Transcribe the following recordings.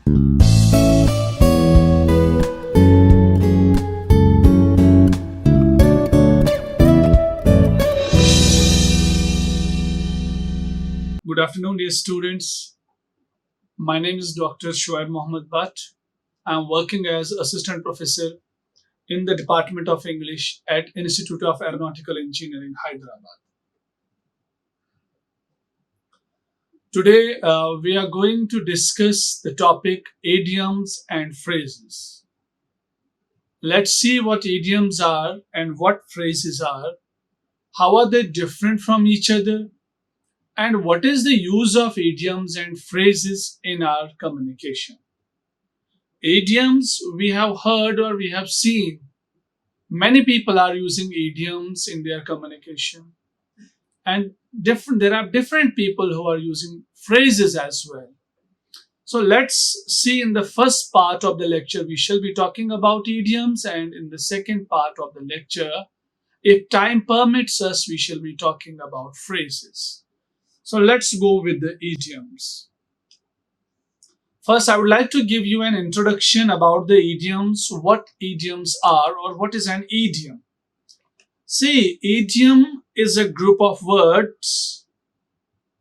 Good afternoon, dear students. My name is Dr. Shuaib Mohammad Bhat. I am working as Assistant Professor in the Department of English at Institute of Aeronautical Engineering, Hyderabad. Today, we are going to discuss the topic idioms and phrases. Let's see what idioms are and what phrases are. How are they different from each other? And what is the use of idioms and phrases in our communication? Idioms, we have heard or we have seen. Many people are using idioms in their communication. And there are different people who are using phrases as well. So let's see, in the first part of the lecture, we shall be talking about idioms, and in the second part of the lecture, if time permits us, we shall be talking about phrases. So let's go with the idioms. First, I would like to give you an introduction about the idioms, what idioms are, or what is an idiom. See, idiom is a group of words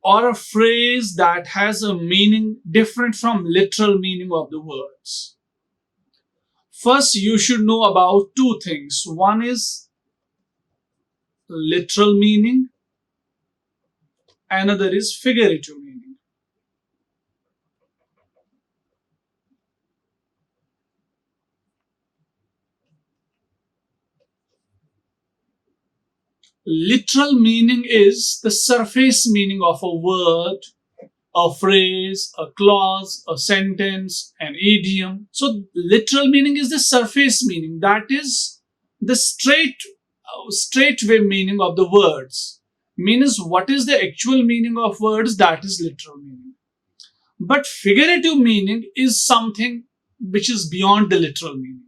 or a phrase that has a meaning different from literal meaning of the words. First, you should know about two things. One is literal meaning, another is figurative meaning. Literal meaning is the surface meaning of a word, a phrase, a clause, a sentence, an idiom. So literal meaning is the surface meaning, that is the straightway meaning of the words. Means what is the actual meaning of words, that is literal meaning. But figurative meaning is something which is beyond the literal meaning.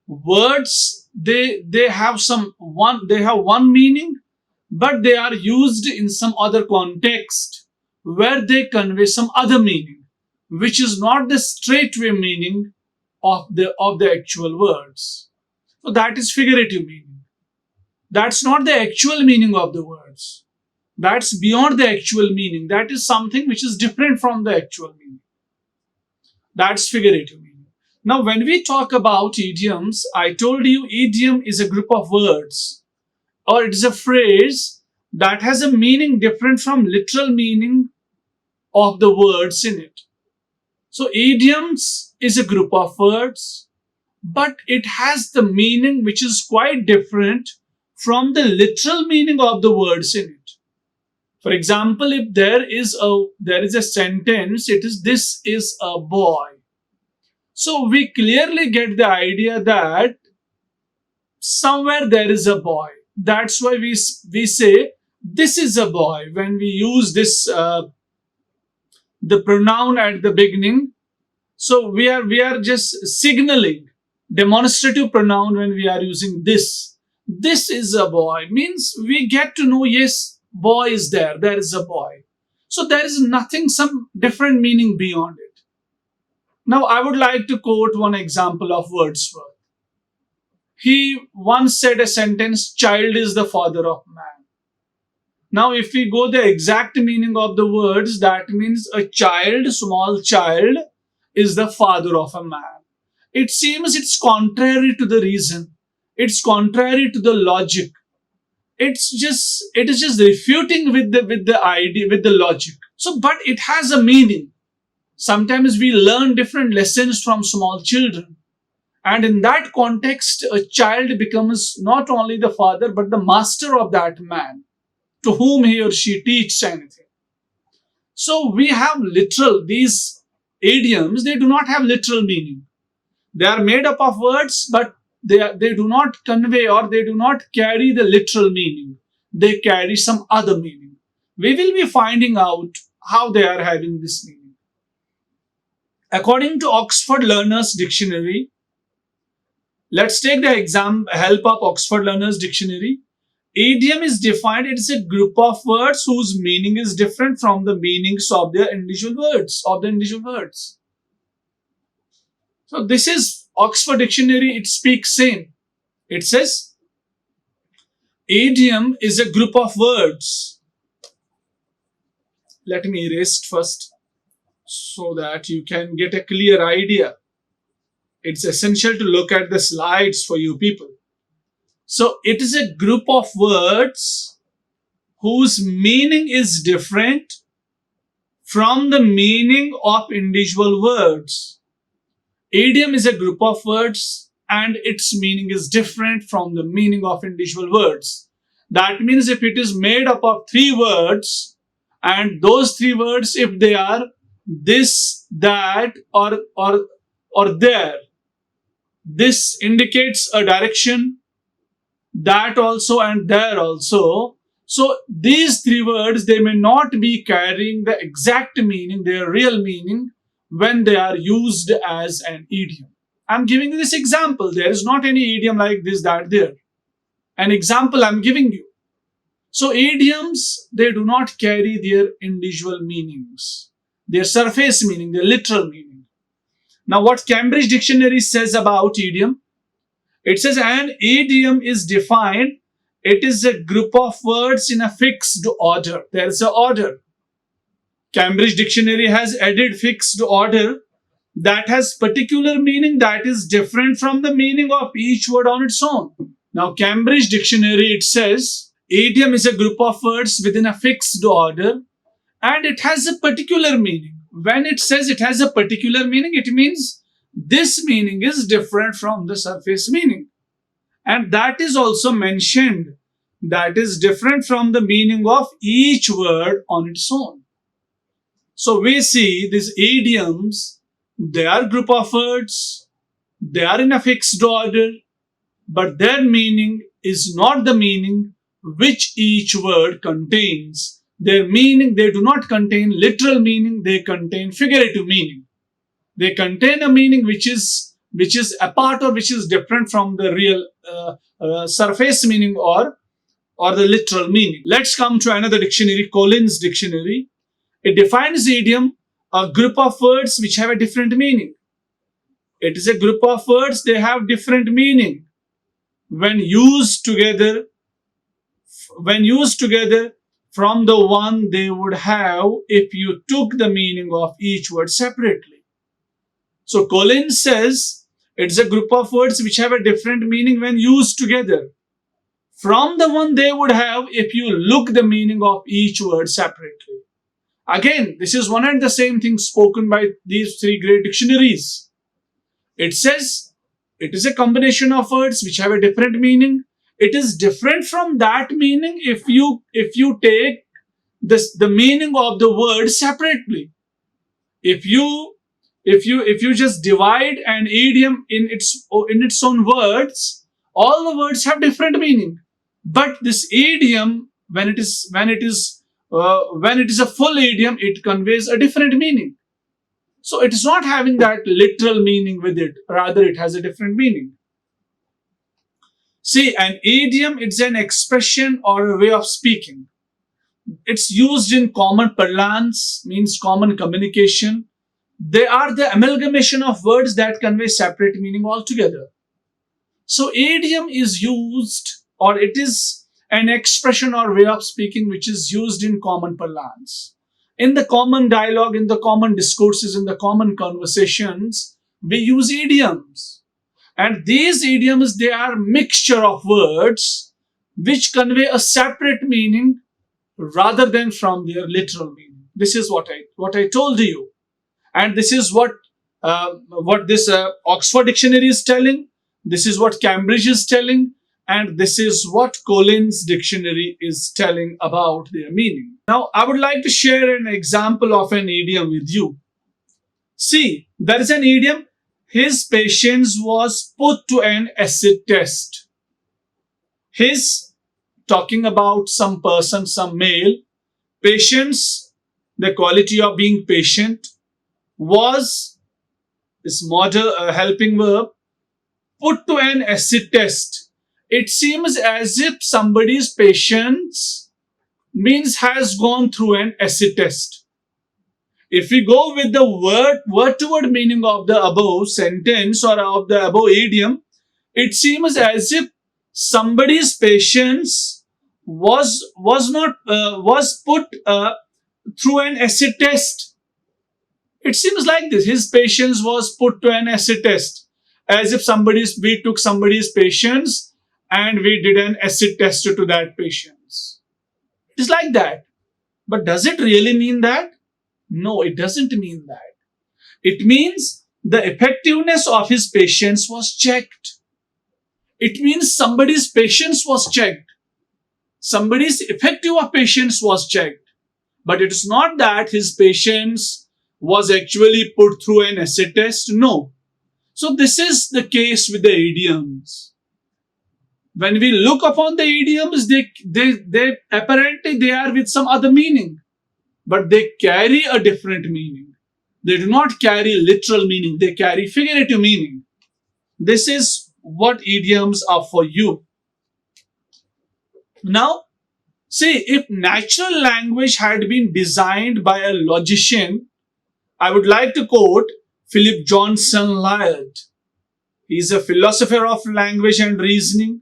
Words, they have one meaning, but they are used in some other context where they convey some other meaning, which is not the straightway meaning of the actual words. So that is figurative meaning. That's not the actual meaning of the words. That's beyond the actual meaning. That is something which is different from the actual meaning. That's figurative meaning. Now, when we talk about idioms, I told you idiom is a group of words, or it is a phrase that has a meaning different from literal meaning of the words in it. So idioms is a group of words, but it has the meaning which is quite different from the literal meaning of the words in it. For example, if there is a sentence, it is "this is a boy." So we clearly get the idea that somewhere there is a boy. That's why we say "this is a boy" when we use this the pronoun at the beginning. So we are just signaling demonstrative pronoun when we are using this. This is a boy means we get to know, yes, boy is there. There is a boy. So there is nothing, some different meaning beyond it. Now I would like to quote one example of Wordsworth. He once said a sentence, "Child is the father of man." Now if we go the exact meaning of the words, that means a child, small child, is the father of a man. It seems it's contrary to the reason. It's contrary to the logic. It is just refuting with the idea, with the logic. So, but it has a meaning. Sometimes we learn different lessons from small children. And in that context, a child becomes not only the father, but the master of that man to whom he or she teaches anything. So we have these idioms, they do not have literal meaning. They are made up of words, but they do not convey, or they do not carry the literal meaning. They carry some other meaning. We will be finding out how they are having this meaning. According to Oxford Learners Dictionary, let's take the help of Oxford Learners Dictionary. Idiom is defined as a group of words whose meaning is different from the meanings of the individual words. So this is Oxford Dictionary. It speaks same. It says idiom is a group of words. Let me erase it first so that you can get a clear idea. It's essential to look at the slides for you people. So it is a group of words whose meaning is different from the meaning of individual words. Idiom is a group of words and its meaning is different from the meaning of individual words. That means if it is made up of three words, and those three words, if they are this, that, or there, this indicates a direction, that also, and there also. So these three words, they may not be carrying the exact meaning, their real meaning, when they are used as an idiom. I'm giving you this example. There is not any idiom like this, that, there. An example I'm giving you. So idioms, they do not carry their individual meanings, their surface meaning, their literal meaning. Now what Cambridge Dictionary says about idiom? It says an idiom is defined. It is a group of words in a fixed order. There is an order. Cambridge Dictionary has added fixed order that has particular meaning that is different from the meaning of each word on its own. Now Cambridge Dictionary, it says idiom is a group of words within a fixed order and it has a particular meaning. When it says it has a particular meaning, it means this meaning is different from the surface meaning. And that is also mentioned, that is different from the meaning of each word on its own. So we see these idioms, they are a group of words, they are in a fixed order, but their meaning is not the meaning which each word contains. Their meaning, they do not contain literal meaning, they contain figurative meaning. They contain a meaning which is apart or which is different from the real surface meaning or the literal meaning. Let's come to another dictionary, Collins Dictionary. It defines idiom, a group of words which have a different meaning. It is a group of words, they have different meaning. When used together from the one they would have if you took the meaning of each word separately. So Collins says it's a group of words which have a different meaning when used together from the one they would have if you look the meaning of each word separately. Again, this is one and the same thing spoken by these three great dictionaries. It says it is a combination of words which have a different meaning. It is different from that meaning if you take the meaning of the word separately. If you just divide an idiom in its own words, all the words have different meaning. But this idiom, when it is a full idiom, it conveys a different meaning. So it is not having that literal meaning with it. Rather, it has a different meaning. See, an idiom, it's an expression or a way of speaking. It's used in common parlance, means common communication. They are the amalgamation of words that convey separate meaning altogether. So idiom is used, or it is an expression or way of speaking which is used in common parlance. In the common dialogue, in the common discourses, in the common conversations, we use idioms. And these idioms, they are mixture of words which convey a separate meaning rather than from their literal meaning. This is what I told you. And this is what this Oxford Dictionary is telling. This is what Cambridge is telling. And this is what Collins Dictionary is telling about their meaning. Now, I would like to share an example of an idiom with you. See, there is an idiom. His patience was put to an acid test. His, talking about some person, some male, patience, the quality of being patient, was this model, helping verb, put to an acid test. It seems as if somebody's patience means has gone through an acid test. If we go with the word to word meaning of the above sentence or of the above idiom, it seems as if somebody's patience was put through an acid test. It seems like this. His patience was put to an acid test, as if we took somebody's patience and we did an acid test to that patience. It's like that. But does it really mean that? No, it doesn't mean that. It means the effectiveness of his patience was checked. It means somebody's patience was checked. Somebody's effective of patience was checked. But it is not that his patience was actually put through an acid test. No. So this is the case with the idioms. When we look upon the idioms, they apparently they are with some other meaning, but they carry a different meaning. They do not carry literal meaning, they carry figurative meaning. This is what idioms are for you. Now, see, if natural language had been designed by a logician, I would like to quote Philip Johnson Layard. He is a philosopher of language and reasoning,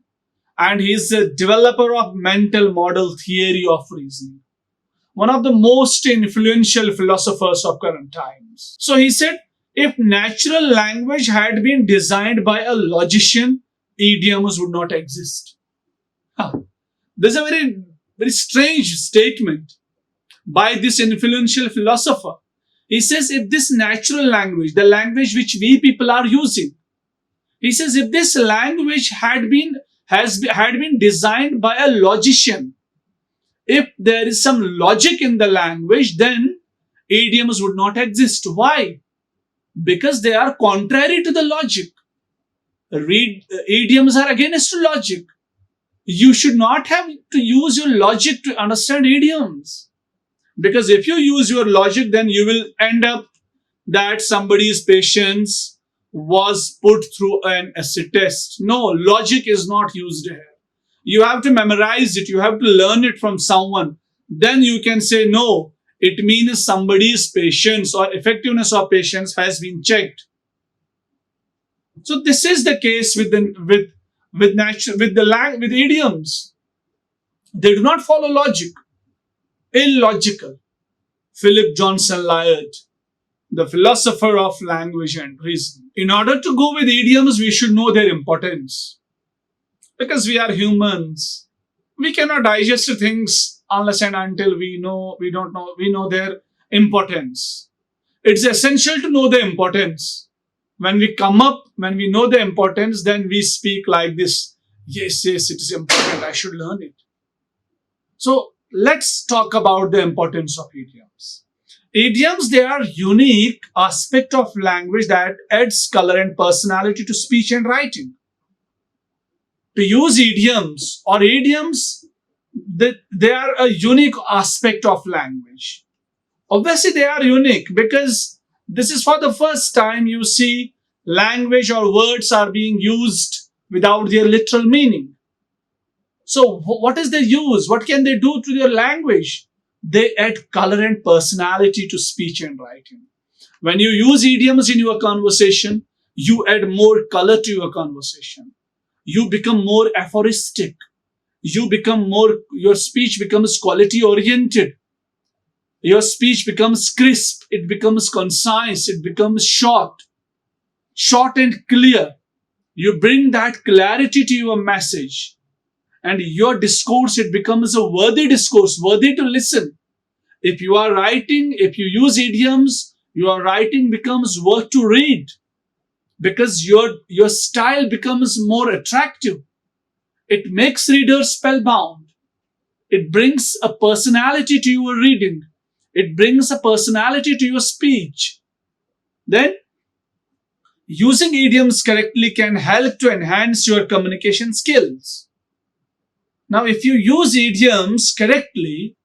and he is a developer of mental model theory of reasoning. One of the most influential philosophers of current times. So he said, if natural language had been designed by a logician, idioms would not exist. Huh. This is a very strange statement by this influential philosopher. He says, if this natural language, the language which we people are using, he says, if this language had been designed by a logician, if there is some logic in the language, then idioms would not exist. Why? Because they are contrary to the logic. Idioms are against logic. You should not have to use your logic to understand idioms. Because if you use your logic, then you will end up that somebody's patience was put through an acid test. No, logic is not used here. You have to memorize it. You have to learn it from someone. Then you can say, no, it means somebody's patience or effectiveness of patience has been checked. So this is the case with idioms. They do not follow logic. Illogical. Philip Johnson Layard, the philosopher of language and reason. In order to go with idioms, we should know their importance. Because we are humans, we cannot digest things unless and until we know their importance. It's essential to know the importance. When we know the importance, then we speak like this. Yes, it is important. I should learn it. So let's talk about the importance of idioms. Idioms, they are unique aspect of language that adds color and personality to speech and writing. To use idioms, they are a unique aspect of language. Obviously, they are unique because this is for the first time you see language or words are being used without their literal meaning. So, what is their use? What can they do to their language? They add color and personality to speech and writing. When you use idioms in your conversation, you add more color to your conversation. You become more aphoristic. Your speech becomes quality oriented. Your speech becomes crisp. It becomes concise. It becomes short and clear. You bring that clarity to your message. And your discourse, it becomes a worthy discourse, worthy to listen. If you use idioms, your writing becomes worth to read. Because your style becomes more attractive. It makes readers spellbound. It brings a personality to your reading. It brings a personality to your speech. Then, using idioms correctly can help to enhance your communication skills. Now, if you use idioms correctly,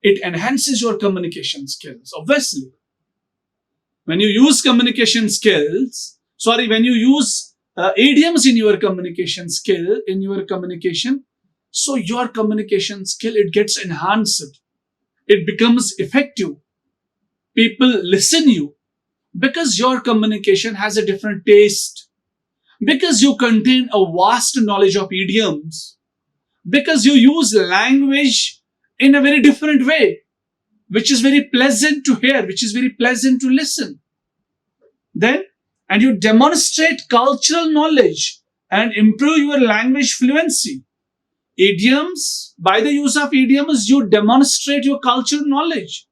it enhances your communication skills, obviously. When you use idioms in your communication, so your communication skill, it gets enhanced. It becomes effective. People listen you because your communication has a different taste, because you contain a vast knowledge of idioms, because you use language in a very different way, which is very pleasant to hear, which is very pleasant to listen. Then, and you demonstrate cultural knowledge and improve your language fluency. Idioms, by the use of idioms, you demonstrate your cultural knowledge.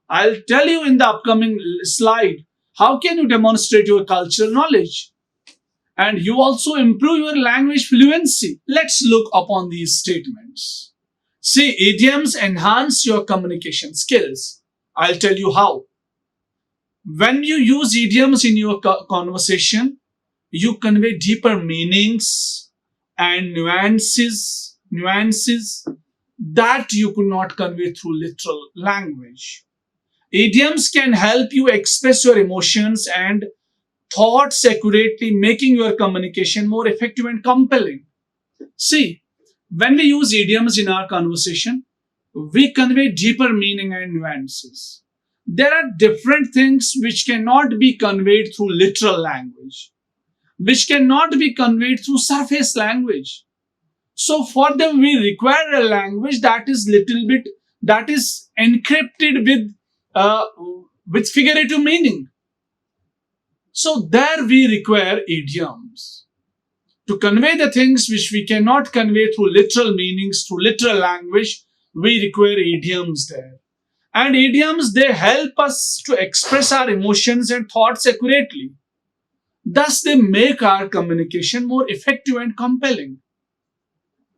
I'll tell you in the upcoming slide how can you demonstrate your cultural knowledge. And you also improve your language fluency. Let's look upon these statements. See, idioms enhance your communication skills. I'll tell you how. When you use idioms in your conversation, you convey deeper meanings and nuances that you could not convey through literal language. Idioms can help you express your emotions and thoughts accurately, making your communication more effective and compelling. See, when we use idioms in our conversation, we convey deeper meaning and nuances. There are different things which cannot be conveyed through literal language, which cannot be conveyed through surface language. So for them, we require a language that is encrypted with figurative meaning. So there we require idioms to convey the things which we cannot convey through literal meanings, through literal language. We require idioms there. And idioms, they help us to express our emotions and thoughts accurately. Thus, they make our communication more effective and compelling.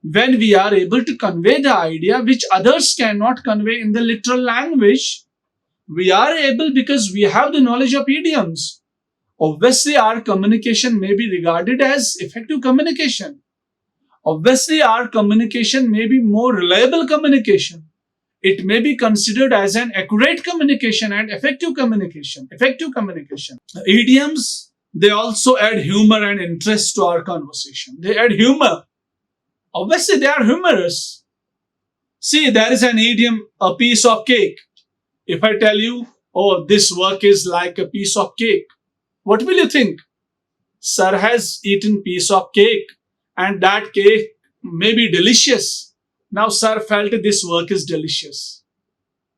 When we are able to convey the idea which others cannot convey in the literal language, we are able because we have the knowledge of idioms. Obviously, our communication may be regarded as effective communication. Obviously, our communication may be more reliable communication. It may be considered as an accurate communication and effective communication. Idioms, they also add humor and interest to our conversation. They add humor. Obviously, they are humorous. See, there is an idiom, a piece of cake. If I tell you, oh, this work is like a piece of cake, what will you think? Sir has eaten piece of cake and that cake may be delicious. Now, sir felt this work is delicious.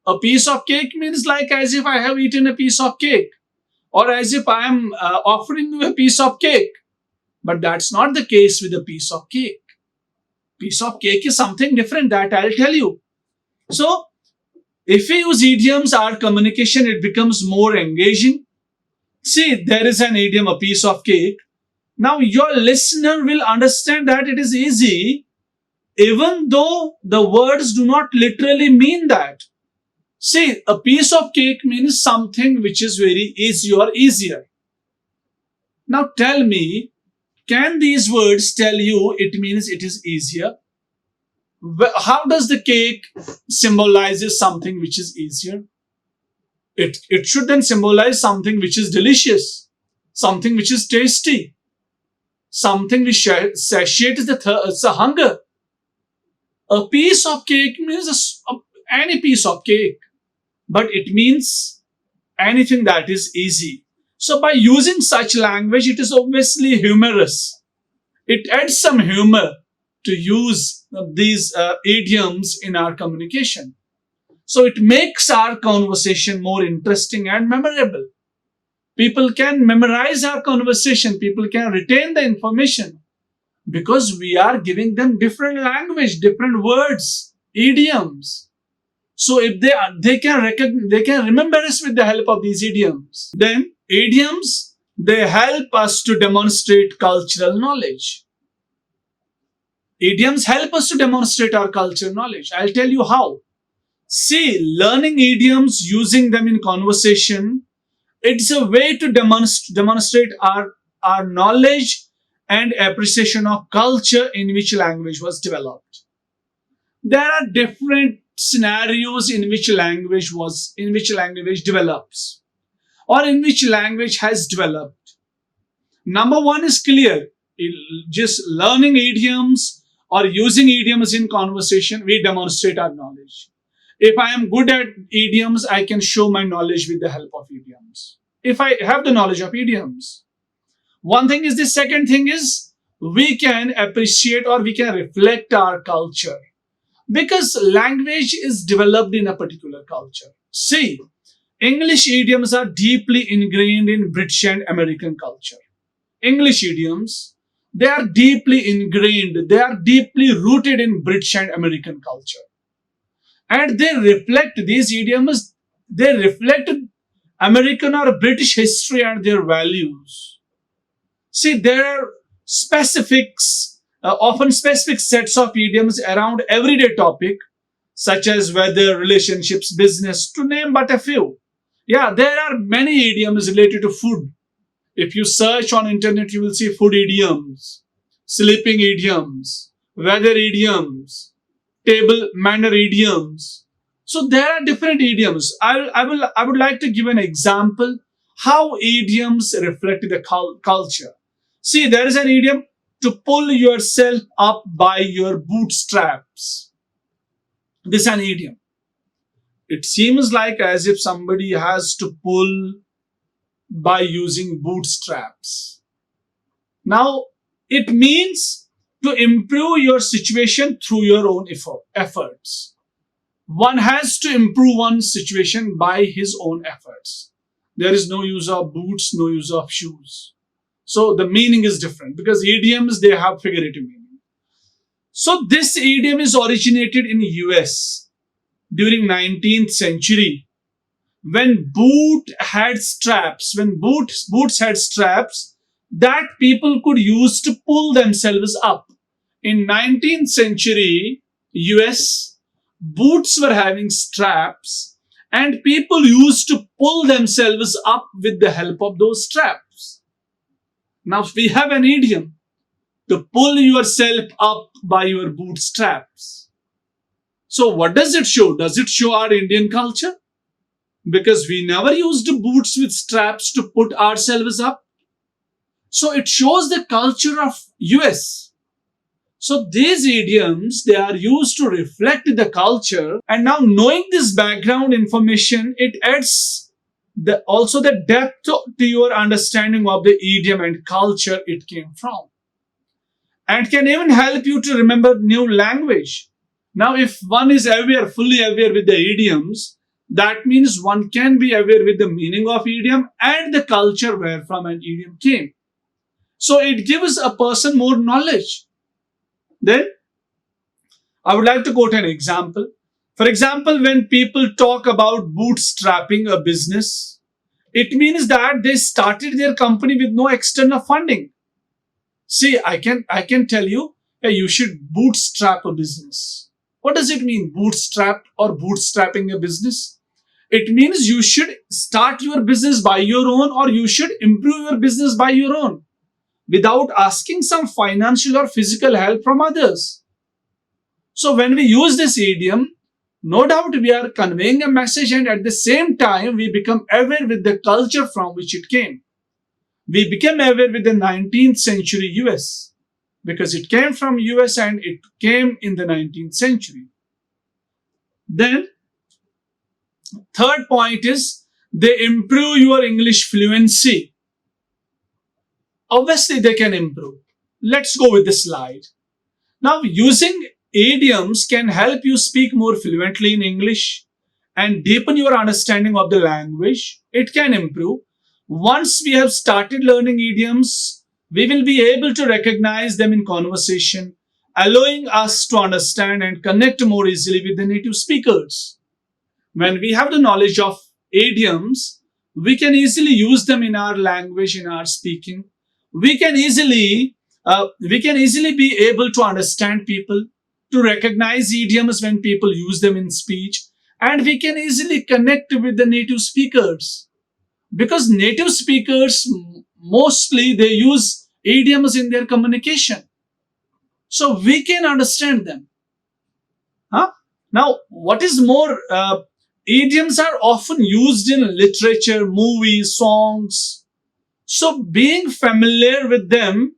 A piece of cake means like as if I have eaten a piece of cake or as if I am offering you a piece of cake. But that's not the case with a piece of cake. Piece of cake is something different, that I'll tell you. So, if we use idioms, our communication, it becomes more engaging. See, there is an idiom, a piece of cake. Now, your listener will understand that it is easy, even though the words do not literally mean that. See, a piece of cake means something which is very easy or easier. Now, tell me, can these words tell you it means it is easier? How does the cake symbolizes something which is easier? It should then symbolize something which is delicious, something which is tasty, something which satiates the hunger. A piece of cake means any piece of cake, but it means anything that is easy. So by using such language, it is obviously humorous. It adds some humor to use these idioms in our communication. So it makes our conversation more interesting and memorable. People can memorize our conversation. People can retain the information because we are giving them different language, different words, idioms. So if they can remember us with the help of these idioms. Then idioms, they help us to demonstrate cultural knowledge. Idioms help us to demonstrate our cultural knowledge. I'll tell you how. See, learning idioms, using them in conversation, it's a way to demonstrate our knowledge and appreciation of culture in which language was developed. There are different scenarios in which language develops or in which language has developed. Number one is clear. Just learning idioms or using idioms in conversation, we demonstrate our knowledge. If I am good at idioms, I can show my knowledge with the help of idioms. If I have the knowledge of idioms. One thing is this. Second thing is we can appreciate or we can reflect our culture because language is developed in a particular culture. See, English idioms are deeply ingrained in British and American culture. English idioms, they are deeply ingrained, they are deeply rooted in British and American culture. And they reflect these idioms, they reflect American or British history and their values. See, there are specifics, often specific sets of idioms around everyday topic, such as weather, relationships, business, to name but a few. Yeah, there are many idioms related to food. If you search on internet, you will see food idioms, sleeping idioms, weather idioms, table manner idioms. So there are different idioms. I would like to give an example how idioms reflect the culture. See, there is an idiom to pull yourself up by your bootstraps. This is an idiom. It seems like as if somebody has to pull by using bootstraps. Now, it means to improve your situation through your own efforts. One has to improve one's situation by his own efforts. There is no use of boots, no use of shoes. So the meaning is different because idioms, they have figurative meaning. So this idiom is originated in US during 19th century when boots had straps that people could use to pull themselves up. In 19th century US, boots were having straps and people used to pull themselves up with the help of those straps. Now we have an idiom to pull yourself up by your bootstraps. So what does it show? Does it show our Indian culture? Because we never used boots with straps to put ourselves up. So it shows the culture of US. So these idioms, they are used to reflect the culture. And now knowing this background information, it adds also the depth to your understanding of the idiom and culture it came from. And can even help you to remember new language. Now, if one is fully aware with the idioms, that means one can be aware with the meaning of idiom and the culture where from an idiom came. So it gives a person more knowledge. Then I would like to quote an example. For example, when people talk about bootstrapping a business, it means that they started their company with no external funding. See, I can tell you, hey, you should bootstrap a business. What does it mean, bootstrap or bootstrapping a business? It means you should start your business by your own or you should improve your business by your own without asking some financial or physical help from others. So when we use this idiom, no doubt we are conveying a message and at the same time we become aware with the culture from which it came. We became aware with the 19th century US because it came from US and it came in the 19th century. Then third point is they improve your English fluency. Obviously they can improve. Let's go with the slide. Now using idioms can help you speak more fluently in English and deepen your understanding of the language. It can improve. Once we have started learning idioms, we will be able to recognize them in conversation, allowing us to understand and connect more easily with the native speakers. When we have the knowledge of idioms, we can easily use them in our language, in our speaking. We can easily be able to understand people, to recognize idioms when people use them in speech, and we can easily connect with the native speakers. Because native speakers mostly they use idioms in their communication. So we can understand them. Huh? Now, what is more, idioms are often used in literature, movies, songs. So being familiar with them,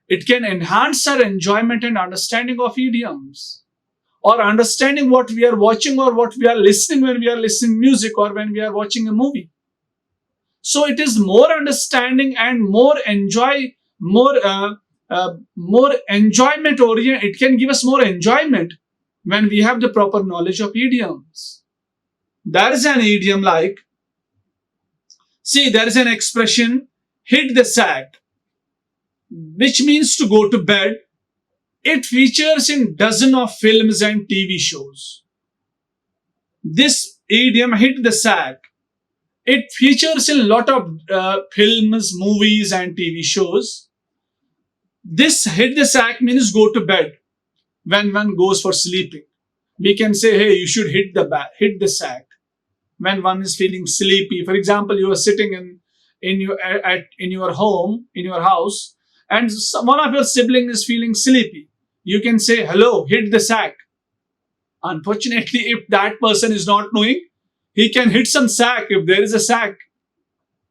it can enhance our enjoyment and understanding of idioms. or understanding what we are watching or what we are listening when we are listening music or when we are watching a movie. So it is more understanding and more enjoyment oriented. It can give us more enjoyment when we have the proper knowledge of idioms. There is an idiom like, see, there is an expression, hit the sack, which means to go to bed. It features in dozens of films and TV shows. This idiom, hit the sack, it features in a lot of films, movies, and TV shows. This hit the sack means go to bed when one goes for sleeping. We can say, hey, you should hit the sack when one is feeling sleepy. For example, you are sitting in your home, in your house, and one of your siblings is feeling sleepy. You can say, hello, hit the sack. Unfortunately, if that person is not knowing, he can hit some sack if there is a sack.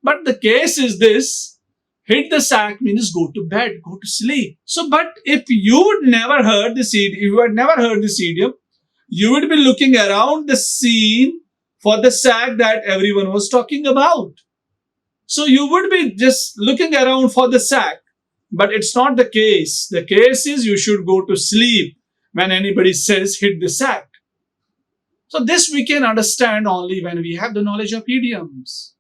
But the case is this, hit the sack means go to bed, go to sleep. So, but if you had never heard this idiom, you would be looking around the scene for the sack that everyone was talking about. So you would be just looking around for the sack. But it's not the case. The case is you should go to sleep when anybody says hit the sack. So this we can understand only when we have the knowledge of idioms.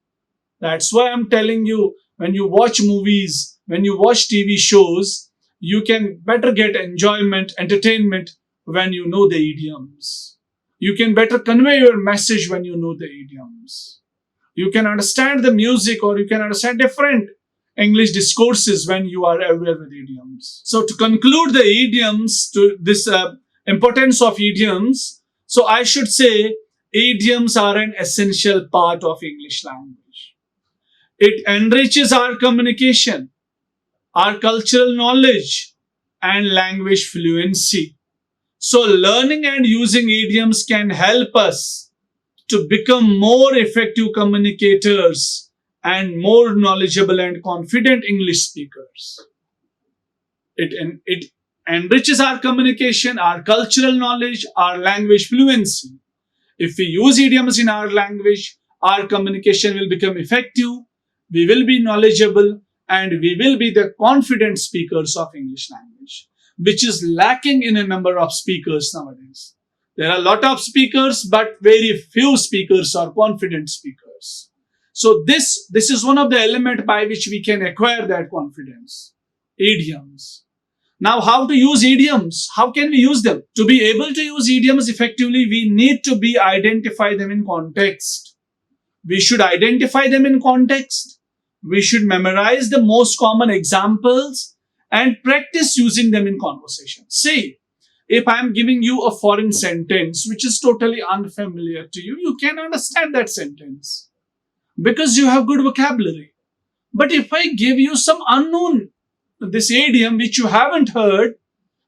That's why I'm telling you, when you watch movies, when you watch TV shows, you can better get enjoyment, entertainment when you know the idioms. You can better convey your message when you know the idioms. You can understand the music or you can understand different English discourses when you are aware with idioms. So to conclude the idioms, to this importance of idioms, so I should say idioms are an essential part of English language. It enriches our communication, our cultural knowledge, and language fluency. So learning and using idioms can help us to become more effective communicators and more knowledgeable and confident English speakers. It enriches our communication, our cultural knowledge, our language fluency. If we use idioms in our language, our communication will become effective, we will be knowledgeable, and we will be the confident speakers of English language, which is lacking in a number of speakers nowadays. There are a lot of speakers, but very few speakers are confident speakers. So this is one of the elements by which we can acquire that confidence. Idioms. Now, how to use idioms? How can we use them? To be able to use idioms effectively, we need to identify them in context. We should identify them in context. We should memorize the most common examples and practice using them in conversation. See, if I am giving you a foreign sentence which is totally unfamiliar to you, you can understand that sentence because you have good vocabulary. But if I give you some unknown, this idiom which you haven't heard,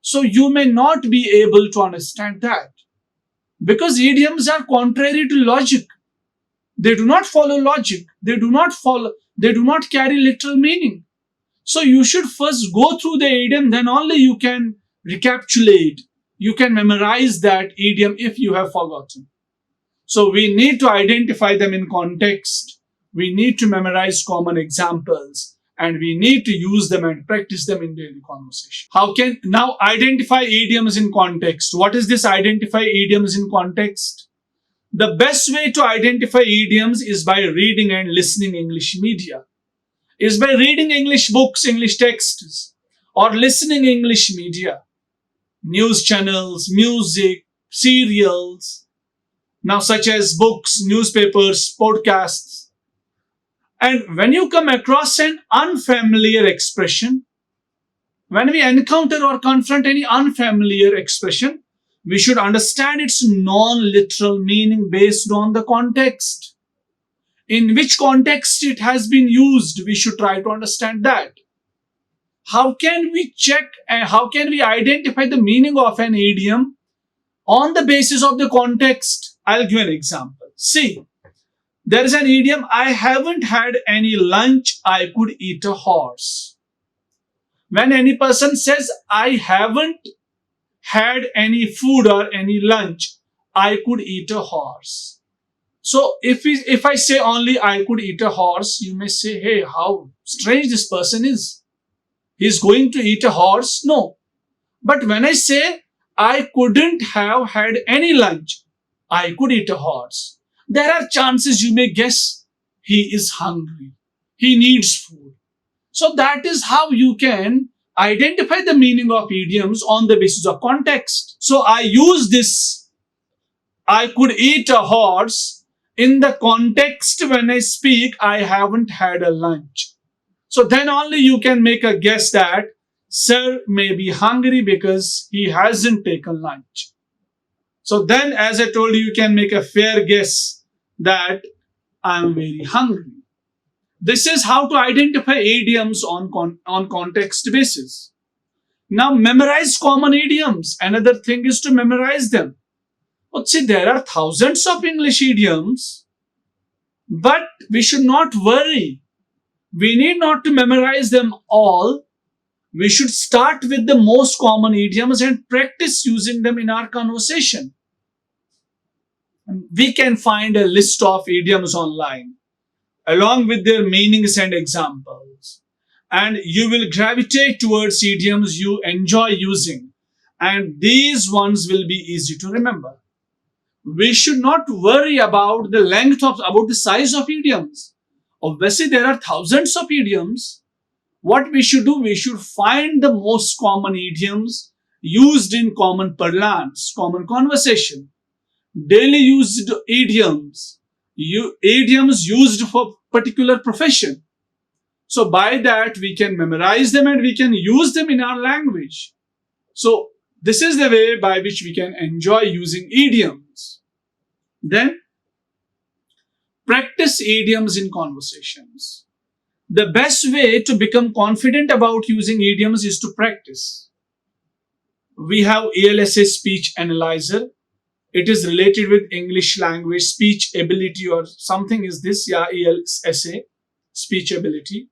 so you may not be able to understand that. Because idioms are contrary to logic. They do not follow logic. They do not carry literal meaning. So you should first go through the idiom, then only you can recapitulate. You can memorize that idiom if you have forgotten. So we need to identify them in context. We need to memorize common examples, and we need to use them and practice them in daily conversation. How can now identify idioms in context? What is this identify idioms in context? The best way to identify idioms is by reading and listening English media, is by reading English books, English texts, or listening English media, news channels, music, serials, now such as books, newspapers, podcasts. And when you come across an unfamiliar expression, when we encounter or confront any unfamiliar expression, we should understand its non-literal meaning based on the context. In which context it has been used, we should try to understand that. How can we check and how can we identify the meaning of an idiom on the basis of the context? I'll give an example. See, there is an idiom, I haven't had any lunch, I could eat a horse. When any person says, I haven't had any food or any lunch, I could eat a horse. So if I say only I could eat a horse, you may say, hey, how strange this person is. He's going to eat a horse? No. But when I say I couldn't have had any lunch, I could eat a horse, there are chances you may guess he is hungry. He needs food. So that is how you can identify the meaning of idioms on the basis of context. So I use this I could eat a horse in the context when I speak I haven't had a lunch. So then only you can make a guess that sir may be hungry because he hasn't taken lunch. So then, as I told you, you can make a fair guess that I'm very hungry. This is how to identify idioms on context basis. Now, memorize common idioms. Another thing is to memorize them. But see, there are thousands of English idioms, but we should not worry. We need not to memorize them all. We should start with the most common idioms and practice using them in our conversation. We can find a list of idioms online along with their meanings and examples. And you will gravitate towards idioms you enjoy using. And these ones will be easy to remember. We should not worry about about the size of idioms. Obviously, there are thousands of idioms. What we should do, we should find the most common idioms used in common parlance, common conversation. Daily used idioms, idioms used for particular profession. So by that we can memorize them and we can use them in our language. So this is the way by which we can enjoy using idioms. Then practice idioms in conversations. The best way to become confident about using idioms is to practice. We have ALSA speech analyzer. It is related with English language speech ability or something is this, yeah, ELSA, speech ability.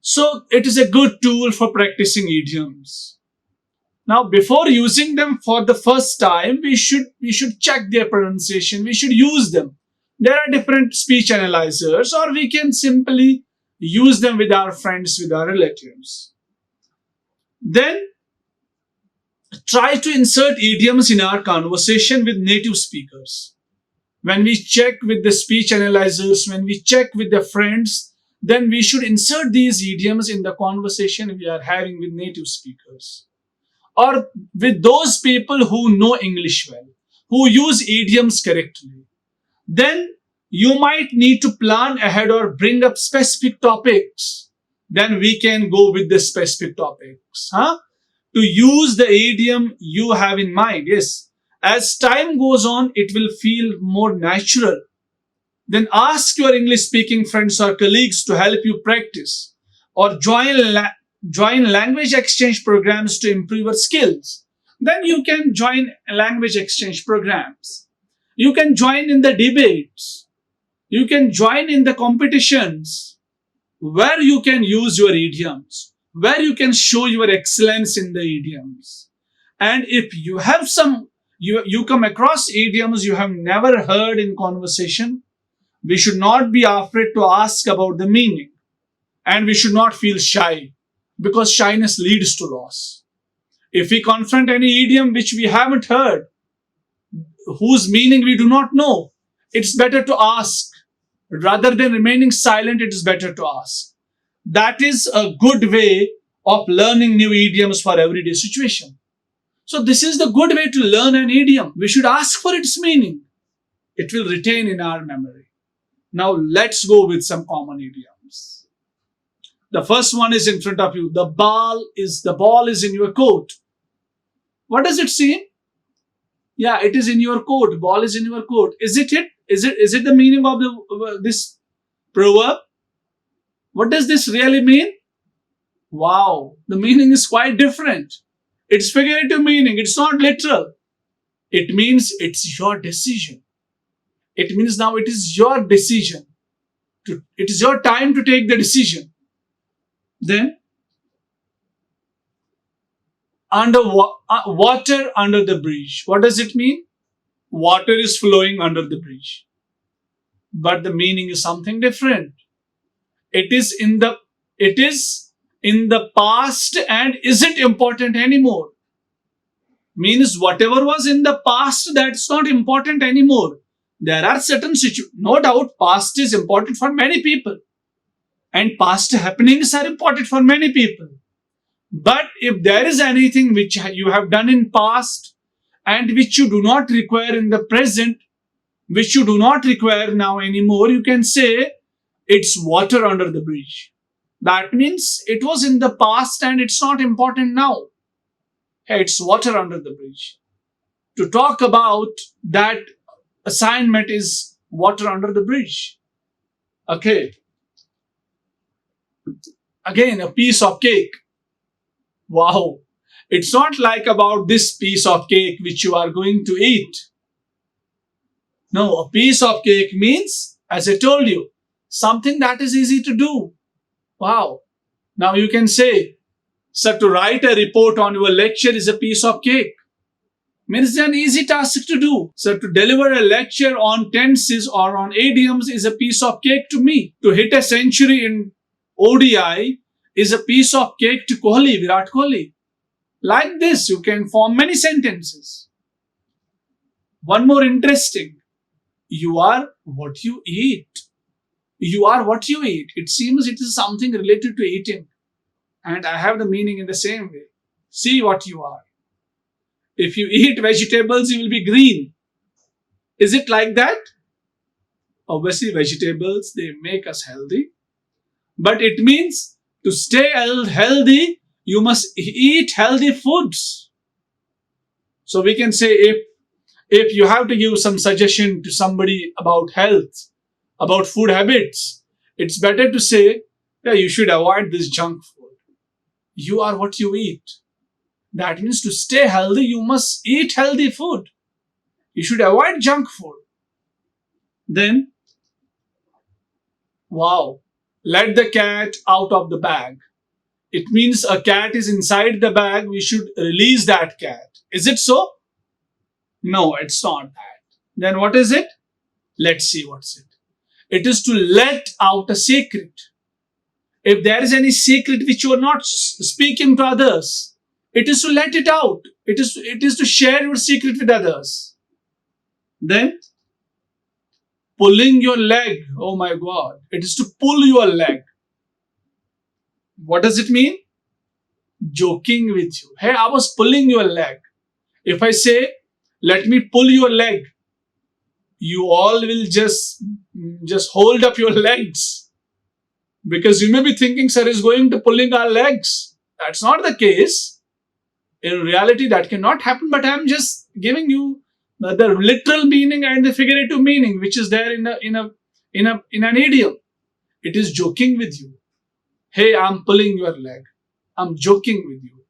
So it is a good tool for practicing idioms. Now, before using them for the first time, we should check their pronunciation. We should use them. There are different speech analyzers, or we can simply use them with our friends, with our relatives. Then try to insert idioms in our conversation with native speakers. When we check with the speech analyzers, when we check with the friends, then we should insert these idioms in the conversation we are having with native speakers. Or with those people who know English well, who use idioms correctly. Then you might need to plan ahead or bring up specific topics. Then we can go with the specific topics. To use the idiom you have in mind. Yes, as time goes on, it will feel more natural. Then ask your English speaking friends or colleagues to help you practice, or join language exchange programs to improve your skills. Then you can join language exchange programs. You can join in the debates. You can join in the competitions where you can use your idioms, where you can show your excellence in the idioms. And if you have you come across idioms you have never heard in conversation, we should not be afraid to ask about the meaning. And we should not feel shy, because shyness leads to loss. If we confront any idiom which we haven't heard, whose meaning we do not know, it's better to ask. Rather than remaining silent, it is better to ask. That is a good way of learning new idioms for everyday situation. So this is the good way to learn an idiom. We should ask for its meaning. It will retain in our memory. Now let's go with some common idioms. The first one is in front of you. The ball is in your coat. What does it say? Yeah, it is in your coat. Ball is in your coat. Is it? Is it the meaning of this proverb? What does this really mean? Wow, the meaning is quite different. It's figurative meaning. It's not literal. It means it's your decision. It means now it is your decision. It is your time to take the decision. Then, water under the bridge. What does it mean? Water is flowing under the bridge. But the meaning is something different. It is in the past and isn't important anymore. Means whatever was in the past, that's not important anymore. There are certain situations, no doubt past is important for many people and past happenings are important for many people. But if there is anything which you have done in past and which you do not require in the present, which you do not require now anymore, you can say it's water under the bridge. That means it was in the past and it's not important now. Hey, it's water under the bridge. To talk about that assignment is water under the bridge. Okay. Again, a piece of cake. Wow. It's not like about this piece of cake which you are going to eat. No, a piece of cake means, as I told you, something that is easy to do. Wow. Now you can say, sir, to write a report on your lecture is a piece of cake. Means it's an easy task to do. So to deliver a lecture on tenses or on idioms is a piece of cake to me. To hit a century in ODI is a piece of cake to Kohli, Virat Kohli. Like this, you can form many sentences. One more interesting. You are what you eat. You are what you eat. It seems it is something related to eating. And I have the meaning in the same way. See what you are. If you eat vegetables, you will be green. Is it like that? Obviously, vegetables, they make us healthy. But it means to stay healthy, you must eat healthy foods. So we can say if you have to give some suggestion to somebody about health, about food habits, it's better to say, yeah, you should avoid this junk food. You are what you eat. That means to stay healthy, you must eat healthy food. You should avoid junk food. Then, wow, let the cat out of the bag. It means a cat is inside the bag, we should release that cat. Is it so? No, it's not that. Then what is it? Let's see what's it. It is to let out a secret. If there is any secret which you are not speaking to others, it is to let it out. It is to share your secret with others. Then, pulling your leg. Oh my God. It is to pull your leg. What does it mean? Joking with you. Hey, I was pulling your leg. If I say, let me pull your leg, you all will just hold up your legs. Because you may be thinking, sir is going to pulling our legs. That's not the case. In reality, that cannot happen, but I'm just giving you the literal meaning and the figurative meaning, which is there in an idiom. It is joking with you. Hey, I'm pulling your leg. I'm joking with you.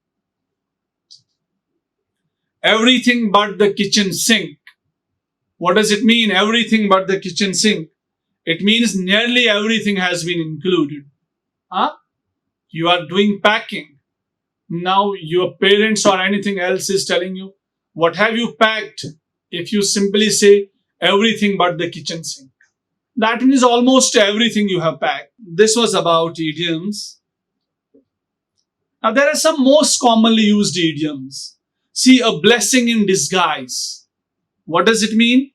Everything but the kitchen sink. What does it mean, everything but the kitchen sink? It means nearly everything has been included. You are doing packing. Now your parents or anything else is telling you, what have you packed? If you simply say everything but the kitchen sink, that means almost everything you have packed. This was about idioms. Now there are some most commonly used idioms. See, a blessing in disguise. What does it mean?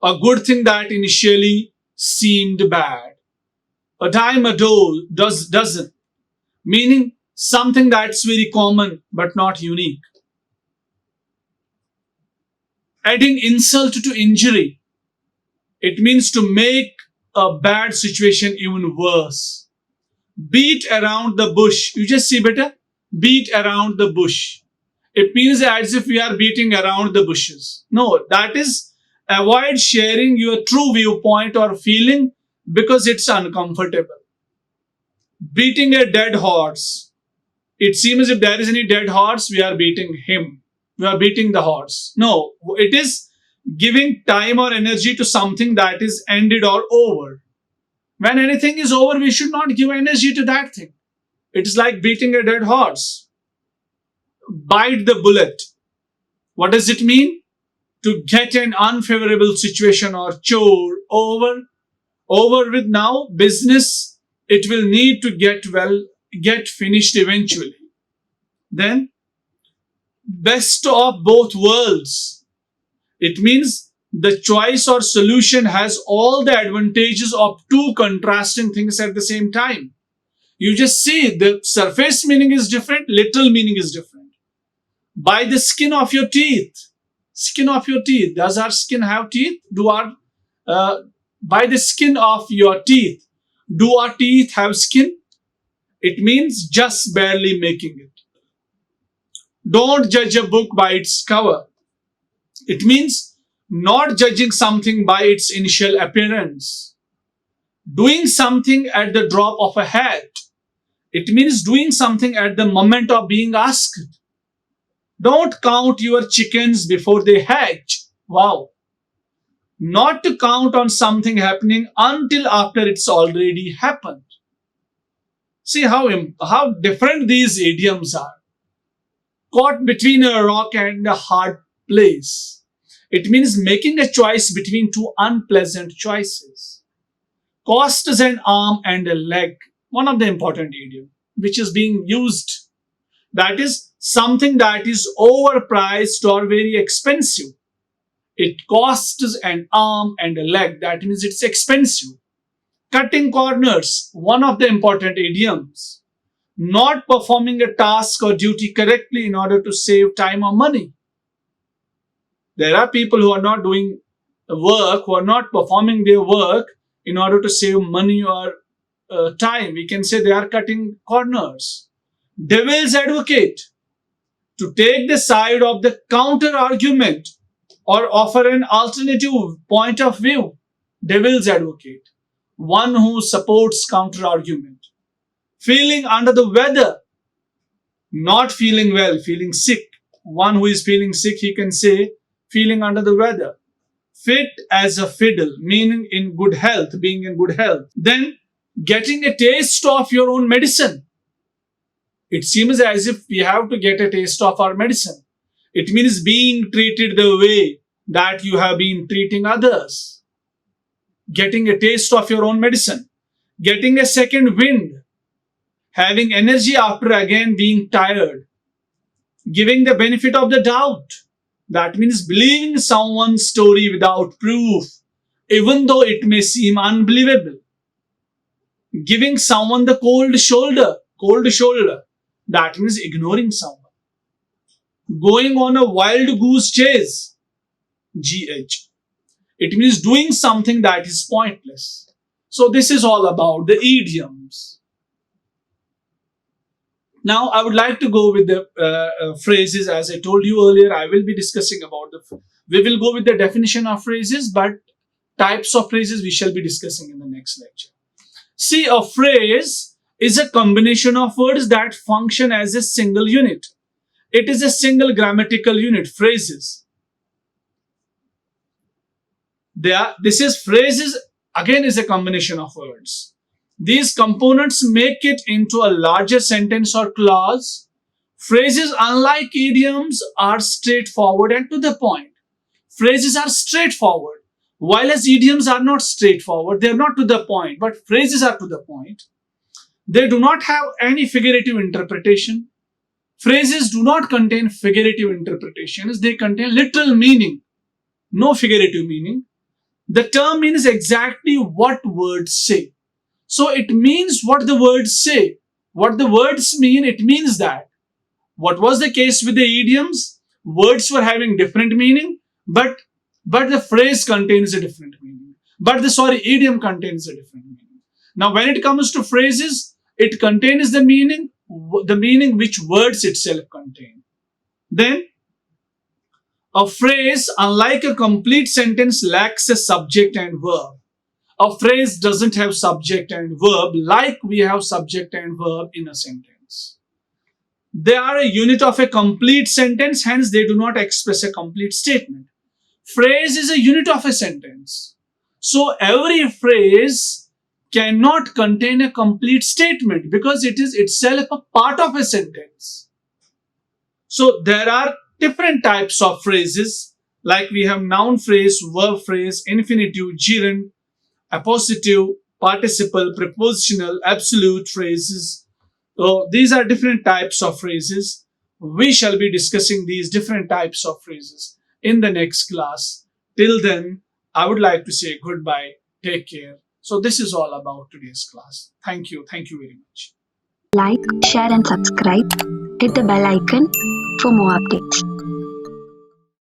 A good thing that initially seemed bad. A dime a dozen. Meaning something that's very common but not unique. Adding insult to injury. It means to make a bad situation even worse. Beat around the bush. You just see better? Beat around the bush. It means as if we are beating around the bushes. No, that is avoid sharing your true viewpoint or feeling because it's uncomfortable. Beating a dead horse. It seems if there is any dead horse, we are beating him. We are beating the horse. No, it is giving time or energy to something that is ended or over. When anything is over, we should not give energy to that thing. It is like beating a dead horse. bite the bullet. What does it mean? To get an unfavorable situation or chore over with now. Business, it will need to get finished eventually. Then best of both worlds. It means the choice or solution has all the advantages of two contrasting things at the same time. You just see the surface meaning is different, literal meaning is different. By the skin of your teeth. Skin of your teeth. Does our skin have teeth? By the skin of your teeth. Do our teeth have skin? It means just barely making it. Don't judge a book by its cover. It means not judging something by its initial appearance. Doing something at the drop of a hat. It means doing something at the moment of being asked. Don't count your chickens before they hatch. Wow. Not to count on something happening until after it's already happened. See how different these idioms are. Caught between a rock and a hard place. It means making a choice between two unpleasant choices. Cost is an arm and a leg. One of the important idioms which is being used. That is something that is overpriced or very expensive. It costs an arm and a leg. That means it's expensive. Cutting corners, one of the important idioms. Not performing a task or duty correctly in order to save time or money. There are people who are not doing work, who are not performing their work in order to save money or time. We can say they are cutting corners. Devil's advocate, to take the side of the counter argument or offer an alternative point of view. Devil's advocate, one who supports counter argument. Feeling under the weather, not feeling well, feeling sick. One who is feeling sick, he can say feeling under the weather. Fit as a fiddle, meaning in good health, being in good health. Then getting a taste of your own medicine. It seems as if we have to get a taste of our medicine. It means being treated the way that you have been treating others. Getting a taste of your own medicine. Getting a second wind. Having energy after again being tired. Giving the benefit of the doubt. That means believing someone's story without proof, even though it may seem unbelievable. Giving someone the cold shoulder. That means ignoring someone. Going on a wild goose chase. GH. It means doing something that is pointless. So this is all about the idioms. Now I would like to go with the phrases. As I told you earlier, I will be discussing about we will go with the definition of phrases, but types of phrases we shall be discussing in the next lecture. See, a phrase is a combination of words that function as a single unit. It is a single grammatical unit, phrases. This is phrases, again, is a combination of words. These components make it into a larger sentence or clause. Phrases, unlike idioms, are straightforward and to the point. Phrases are straightforward, while as idioms are not straightforward. They are not to the point, but phrases are to the point. They do not have any figurative interpretation. Phrases do not contain figurative interpretations. They contain literal meaning, no figurative meaning. The term means exactly what words say. So it means what the words say. What the words mean, it means that. What was the case with the idioms? Words were having different meaning, but the phrase contains a different meaning. Idiom contains a different meaning. Now, when it comes to phrases, it contains the meaning which words itself contain. Then, a phrase, unlike a complete sentence, lacks a subject and verb. A phrase doesn't have subject and verb like we have subject and verb in a sentence. They are a unit of a complete sentence, hence they do not express a complete statement. Phrase is a unit of a sentence. So every phrase cannot contain a complete statement because it is itself a part of a sentence. So there are different types of phrases, like we have noun phrase, verb phrase, infinitive, gerund, appositive, participle, prepositional, absolute phrases. So these are different types of phrases. We shall be discussing these different types of phrases in the next class. Till then, I would like to say goodbye. Take care. So this is all about today's class. Thank you. Thank you very much. Like, share, and subscribe. Hit the bell icon for more updates.